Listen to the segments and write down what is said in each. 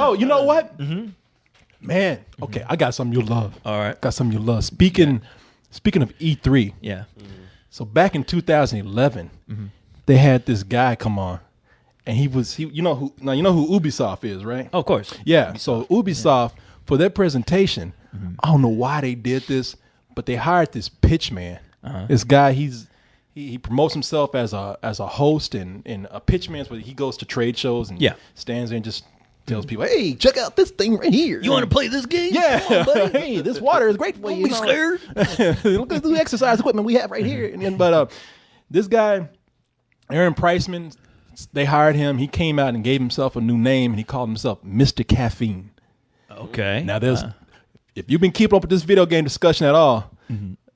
Oh, you know what? Man, okay, I got something you'll love. All right. Got something you'll love. Speaking of E3. Yeah. So back in 2011, they had this guy come on, and you know who Ubisoft is, right? Oh, of course. Yeah. So Ubisoft for their presentation, I don't know why they did this, but they hired this pitch man. This guy, he promotes himself as a host and a pitch man, where he goes to trade shows and stands there and just tells people, "Hey, check out this thing right here. You want to play this game? Yeah. Come on, buddy. Hey, this water is great for you. Don't be scared. Look at the exercise equipment we have right here." But this guy, Aaron Priceman, they hired him. He came out and gave himself a new name, and he called himself Mr. Caffeine. Okay. Now if you've been keeping up with this video game discussion at all,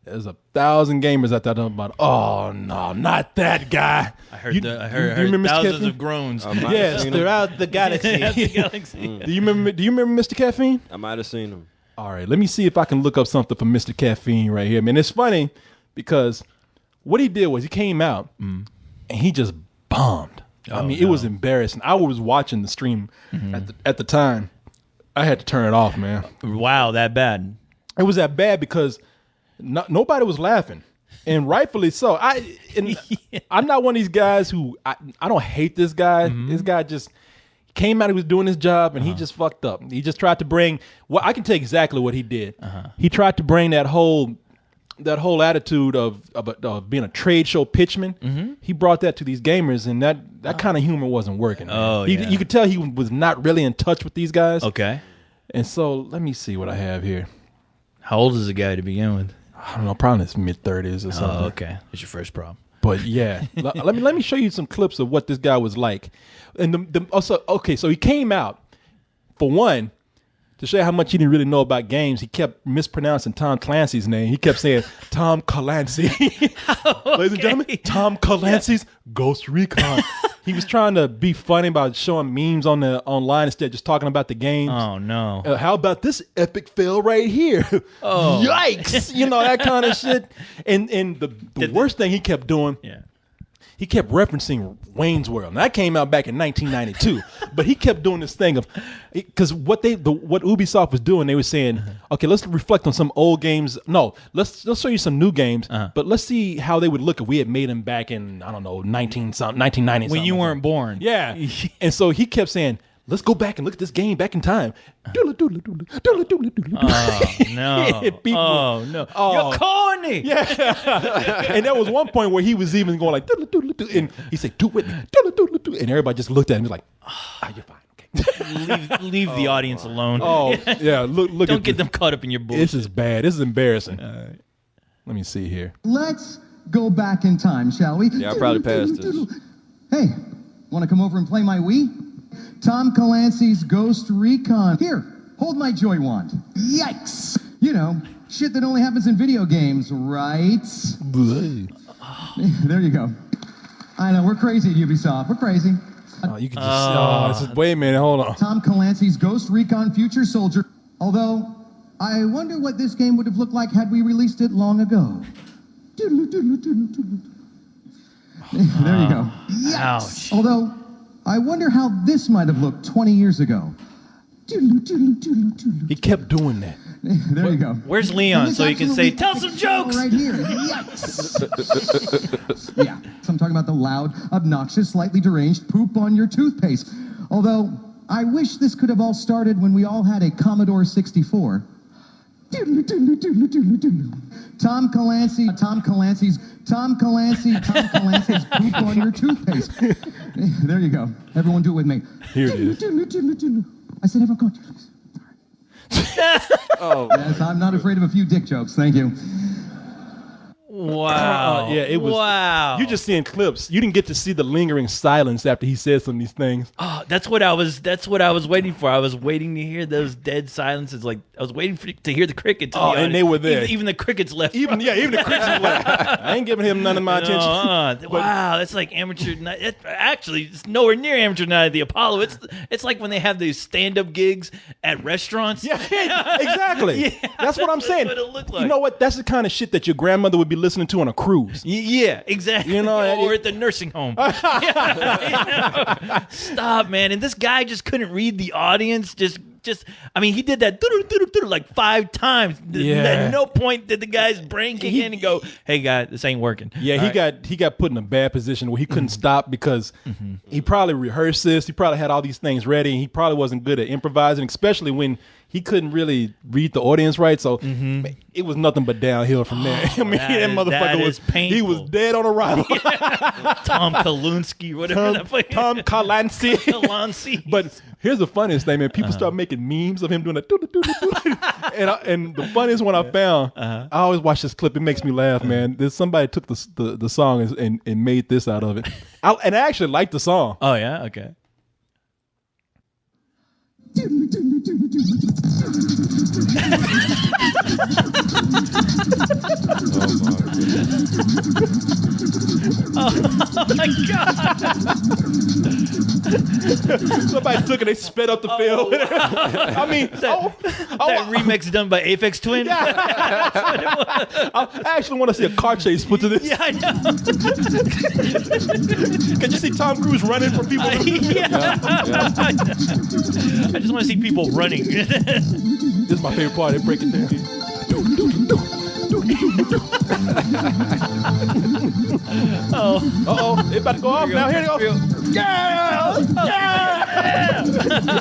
there's 1,000 gamers out there about, oh no, not that guy. I heard thousands of groans. Yes, throughout the galaxy. Do you remember Mr. Caffeine? I might have seen him. All right, let me see if I can look up something for Mr. Caffeine right here. Man, it's funny because what he did was he came out and he just bombed. I mean, it was embarrassing. I was watching the stream at the time. I had to turn it off, man. Wow, that bad. It was that bad because nobody was laughing, and rightfully so. I'm not one of these guys who I don't hate this guy. This guy just came out. He was doing his job, and he just fucked up. He just tried to bring. Well, I can tell you exactly what he did. He tried to bring that whole attitude of being a trade show pitchman. He brought that to these gamers, and that kind of humor wasn't working. Oh, you could tell he was not really in touch with these guys. Okay. And so let me see what I have here. How old is the guy to begin with? I don't know, probably in his mid-30s or something. Oh, okay. That's your first problem. But yeah, let me show you some clips of what this guy was like. And also, okay, so he came out, for one, to show you how much he didn't really know about games. He kept mispronouncing Tom Clancy's name. He kept saying Tom Clancy. Ladies and gentlemen, Tom Clancy's Ghost Recon. He was trying to be funny about showing memes online instead of just talking about the game. Oh, no. How about this epic fail right here? Oh. Yikes. You know, that kind of shit. And the worst thing he kept doing, he kept referencing Wayne's World. Now, that came out back in 1992, but he kept doing this thing of, because what Ubisoft was doing, they were saying, okay, let's reflect on some old games. No, let's show you some new games, but let's see how they would look if we had made them back in, I don't know, 1990 when you weren't born. Yeah. And so he kept saying, let's go back and look at this game back in time. Oh, no. Oh, no. You're corny. Yeah. And there was one point where he was even going like, and he said, do it. And everybody just looked at him and was like, you're fine. Okay. Leave the audience alone. Oh, yeah. Look. Don't get them caught up in your bullshit. This is bad. This is embarrassing. Let me see here. Let's go back in time, shall we? Yeah, I probably passed this. Hey, want to come over and play my Wii? Tom Clancy's Ghost Recon. Here, hold my joy wand. Yikes. You know, shit that only happens in video games, right? There you go. I know, we're crazy at Ubisoft. We're crazy. You can just, wait a minute, hold on. Tom Clancy's Ghost Recon Future Soldier. Although, I wonder what this game would have looked like had we released it long ago. There you go. Yikes. Ouch. Although, I wonder how this might have looked 20 years ago. He kept doing that. There you go. Where's Leon so he can say, tell some jokes? Right here. Yikes. Yeah, so I'm talking about the loud, obnoxious, slightly deranged poop on your toothpaste. Although, I wish this could have all started when we all had a Commodore 64. Tom Clancy's poop on your toothpaste. There you go. Everyone do it with me. Here it is. I said everyone go. Oh, Yes, I'm not afraid of a few dick jokes. Thank you. Wow. Yeah, it was. Wow. You just seeing clips. You didn't get to see the lingering silence after he said some of these things. Oh, that's what I was waiting for. I was waiting to hear those dead silences. Like I was waiting to hear the crickets. Oh, and they were there. Even the crickets left. Even the crickets left. I ain't giving him none of my attention. Wow, that's like amateur night. Actually, it's nowhere near amateur night at the Apollo. It's like when they have these stand-up gigs at restaurants. Yeah, exactly. Yeah, that's what I'm saying. That's what it looked like. You know what? That's the kind of shit that your grandmother would be listening listening to on a cruise. Yeah, exactly. You know, or at the nursing home. Stop, man. And this guy just couldn't read the audience. I mean, he did that like 5 times. Yeah. At no point did the guy's brain kick in and go, "Hey, guy, this ain't working." Yeah, he got put in a bad position where he couldn't stop because he probably rehearsed this. He probably had all these things ready, and he probably wasn't good at improvising, especially when he couldn't really read the audience right. So man, it was nothing but downhill from there. I mean, that motherfucker was painful. He was dead on arrival. Tom Kalinske, whatever that fucking Tom Kalansi. Kalansi. But here's the funniest thing, man. People start making memes of him doing that. And the funniest one I found, I always watch this clip. It makes me laugh, man. There's somebody took the song and made this out of it. And I actually like the song. Oh, yeah? Okay. Oh my God. Somebody took it, they sped up the field. Wow. I mean, that remix done by Aphex Twin? Yeah. I actually want to see a car chase put to this. Yeah, I know. Can you see Tom Cruise running from people? Yeah. I just want to see people running. This is my favorite part. They break it down. Uh-oh, they about to go off now. Here they go. Yeah! Yeah!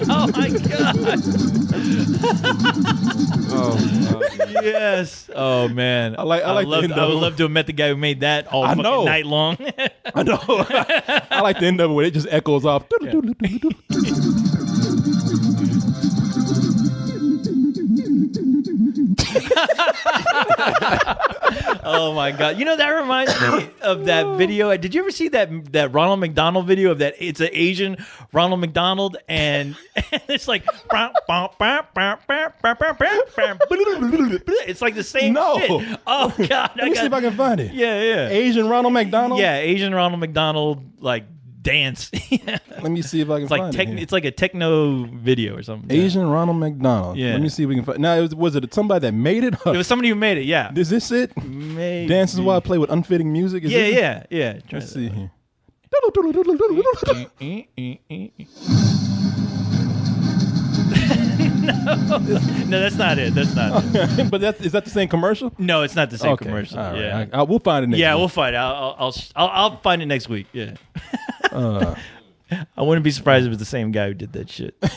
Oh my God. Oh, Yes. Oh man. I like the end of I would it. love to have met the guy who made that all I fucking know. night long. I know. I like the end of it where it just echoes off. Oh my God. You know, that reminds me of that video. Did you ever see that Ronald McDonald video of that? It's an Asian Ronald McDonald and it's like it's like the same No. shit. Oh God. Let me see if I can find it. Yeah. Asian Ronald McDonald? Yeah, Asian Ronald McDonald like dance. Let me see if I can It's like find it. it's like a techno video or something. Asian Ronald McDonald. Yeah. Let me see if we can find. Now, was it somebody that made it? It was somebody who made it. Yeah. Is this it? Maybe. Dances while I play with unfitting music. Is this it? Yeah. Let's see here. No, that's not it. That's not it. But is that the same commercial? No, it's not the same Okay. commercial. All right. Yeah. We'll find it next Yeah, week. we'll find it. I'll find it next week. Yeah. I wouldn't be surprised if it's the same guy who did that shit. God,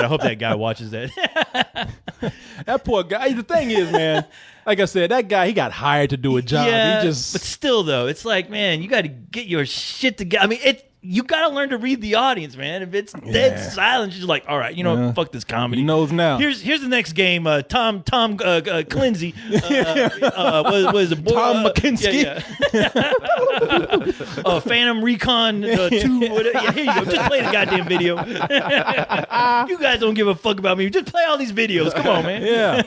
I hope that guy watches that. That poor guy. The thing is, man, like I said, that guy, he got hired to do a job. Yeah, He just but still, though, it's like, man, you got to get your shit together. I mean, you got to learn to read the audience, man. If it's dead silent, you're just like, all right, you know, fuck this comedy. He knows now. Here's the next game. Tom Clinzy. What is it? Tom McKinsey. Yeah. Phantom Recon 2. Yeah, here you go. Just play the goddamn video. You guys don't give a fuck about me. Just play all these videos. Come on, man. Yeah.